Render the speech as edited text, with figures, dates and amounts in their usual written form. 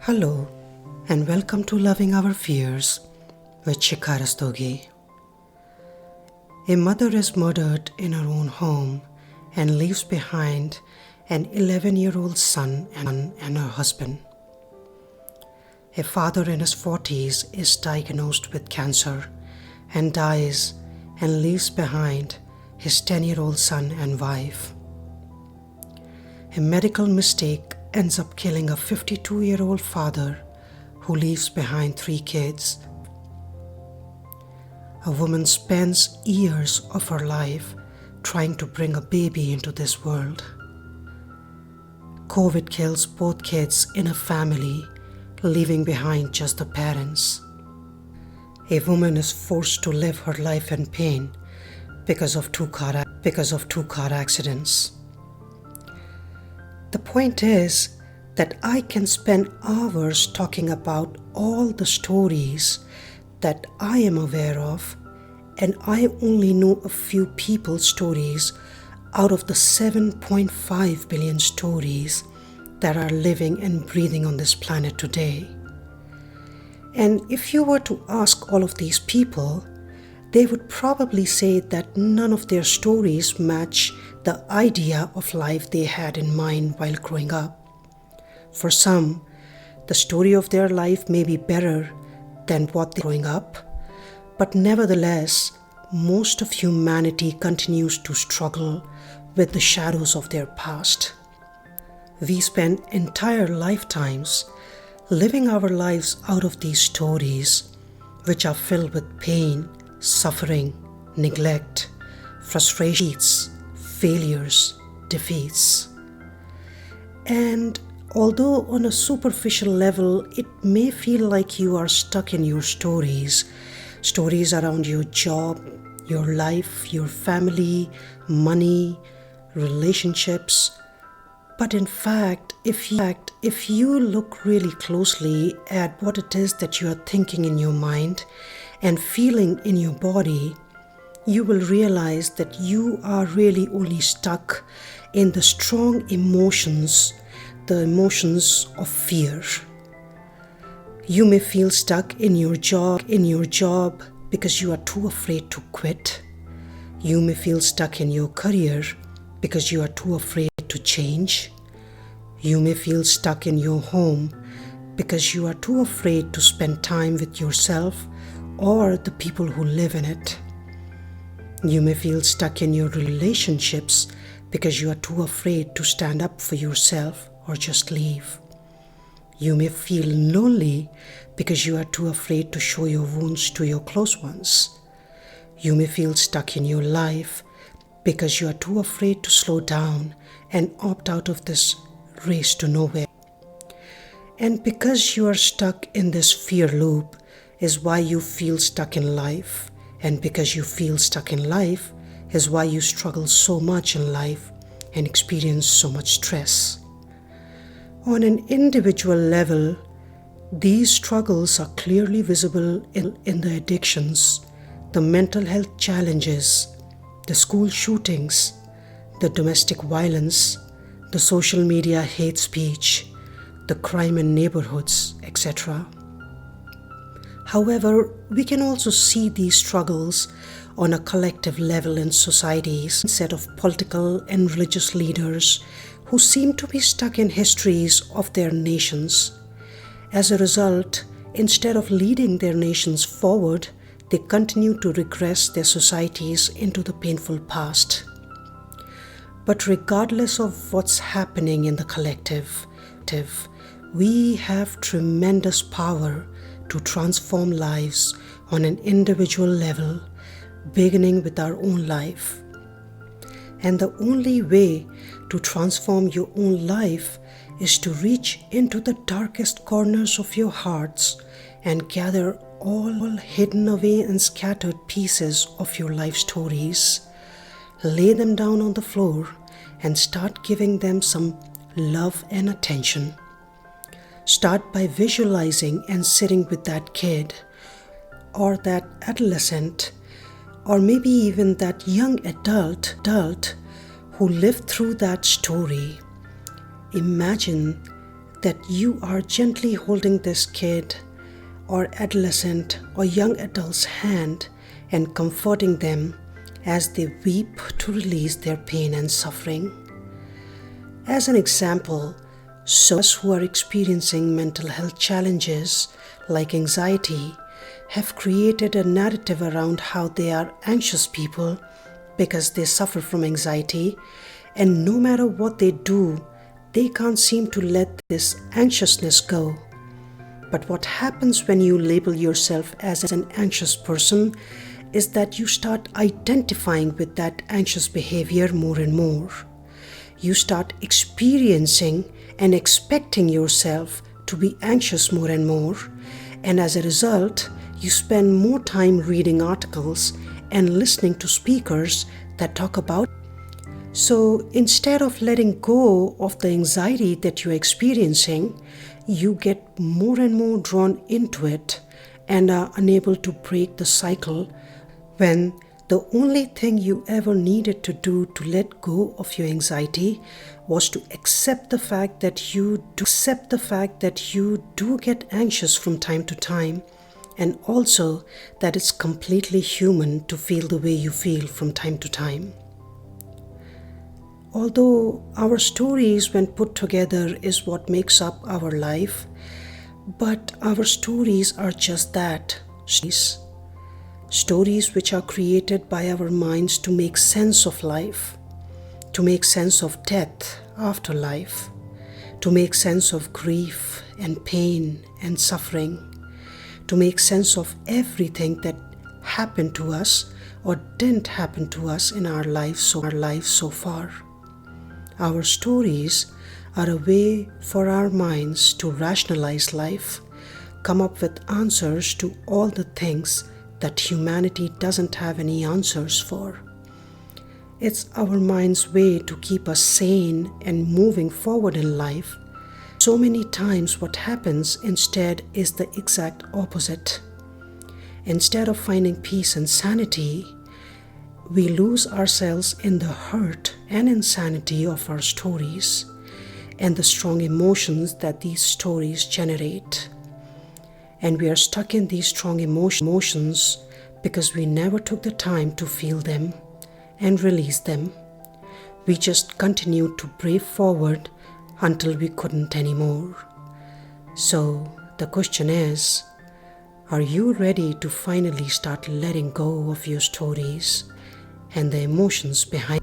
Hello, and welcome to Loving Our Fears with Shikha Rastogi. A mother is murdered in her own home and leaves behind an 11-year-old son and her husband. A father in his 40s is diagnosed with cancer and dies and leaves behind his 10-year-old son and wife. A medical mistake ends up killing a 52-year-old father who leaves behind 3 kids. A woman spends years of her life trying to bring a baby into this world. COVID kills both kids in a family, leaving behind just the parents. A woman is forced to live her life in pain because of two car accidents. The point is that I can spend hours talking about all the stories that I am aware of, and I only know a few people's stories out of the 7.5 billion stories that are living and breathing on this planet today. And if you were to ask all of these people, they would probably say that none of their stories match the idea of life they had in mind while growing up. For some, the story of their life may be better than what they growing up, but nevertheless, most of humanity continues to struggle with the shadows of their past. We spend entire lifetimes living our lives out of these stories, which are filled with pain, suffering, neglect, frustrations, failures, defeats. And although on a superficial level, it may feel like you are stuck in your stories around your job, your life, your family, money, relationships. But in fact, if you look really closely at what it is that you are thinking in your mind and feeling in your body, you will realize that you are really only stuck in the strong emotions, the emotions of fear. You may feel stuck in your job because you are too afraid to quit. You may feel stuck in your career because you are too afraid to change. You may feel stuck in your home because you are too afraid to spend time with yourself or the people who live in it. You may feel stuck in your relationships because you are too afraid to stand up for yourself or just leave. You may feel lonely because you are too afraid to show your wounds to your close ones. You may feel stuck in your life because you are too afraid to slow down and opt out of this race to nowhere. And because you are stuck in this fear loop is why you feel stuck in life. And because you feel stuck in life is why you struggle so much in life and experience so much stress. On an individual level, these struggles are clearly visible in the addictions, the mental health challenges, the school shootings, the domestic violence, the social media hate speech, the crime in neighborhoods, etc. However, we can also see these struggles on a collective level in societies, a set of political and religious leaders who seem to be stuck in histories of their nations. As a result, instead of leading their nations forward, they continue to regress their societies into the painful past. But regardless of what's happening in the collective, we have tremendous power to transform lives on an individual level, beginning with our own life. And the only way to transform your own life is to reach into the darkest corners of your hearts and gather all hidden away and scattered pieces of your life stories. Lay them down on the floor and start giving them some love and attention. Start by visualizing and sitting with that kid or that adolescent or maybe even that young adult who lived through that story. Imagine that you are gently holding this kid or adolescent or young adult's hand and comforting them as they weep to release their pain and suffering. As an example, those who are experiencing mental health challenges like anxiety have created a narrative around how they are anxious people because they suffer from anxiety, and no matter what they do, they can't seem to let this anxiousness go. But what happens when you label yourself as an anxious person is that you start identifying with that anxious behavior more and more. You start experiencing and expecting yourself to be anxious more and more, and as a result, you spend more time reading articles and listening to speakers that talk about. So instead of letting go of the anxiety that you're experiencing, you get more and more drawn into it and are unable to break the cycle when the only thing you ever needed to do to let go of your anxiety was to accept the fact that you do get anxious from time to time, and also that it's completely human to feel the way you feel from time to time. Although our stories, when put together, is what makes up our life, but our stories are just that, stories which are created by our minds to make sense of life, to make sense of death after life, to make sense of grief and pain and suffering, to make sense of everything that happened to us or didn't happen to us in our lives so far. Our stories are a way for our minds to rationalize life, come up with answers to all the things that humanity doesn't have any answers for. It's our mind's way to keep us sane and moving forward in life. So many times what happens instead is the exact opposite. Instead of finding peace and sanity, we lose ourselves in the hurt and insanity of our stories and the strong emotions that these stories generate. And we are stuck in these strong emotions because we never took the time to feel them and release them. We just continued to brave forward until we couldn't anymore. So the question is, are you ready to finally start letting go of your stories and the emotions behind